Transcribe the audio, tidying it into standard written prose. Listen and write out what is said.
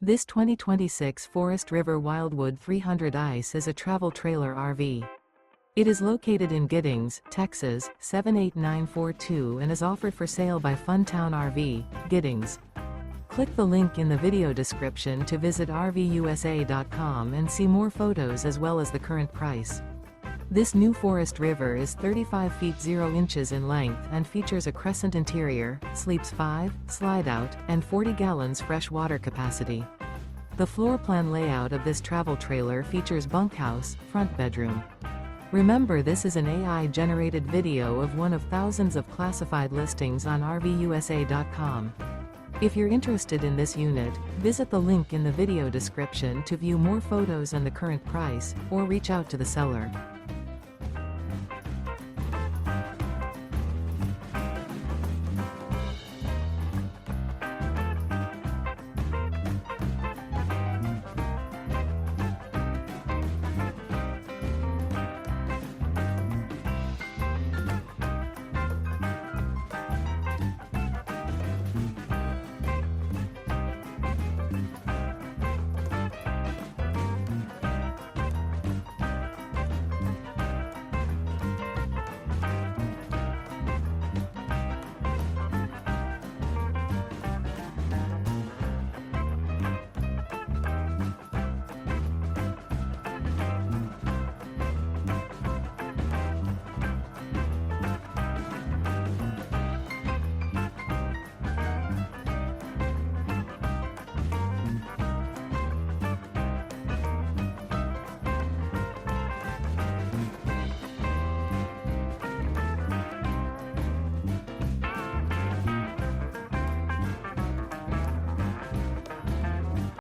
This 2026 Forest River Wildwood 300 ICE is a travel trailer RV. It is located in Giddings, Texas, 78942 and is offered for sale by Funtown RV, Giddings. Click the link in the video description to visit RVUSA.com and see more photos as well as the current price. This new Forest River is 35 feet 0 inches in length and features a CRESCENT interior, sleeps 5, Slideout, and 40 gallons fresh water capacity. The floor plan layout of this travel trailer features bunkhouse, front bedroom. Remember, this is an AI-generated video of one of thousands of classified listings on RVUSA.com. If you're interested in this unit, visit the link in the video description to view more photos and the current price, or reach out to the seller.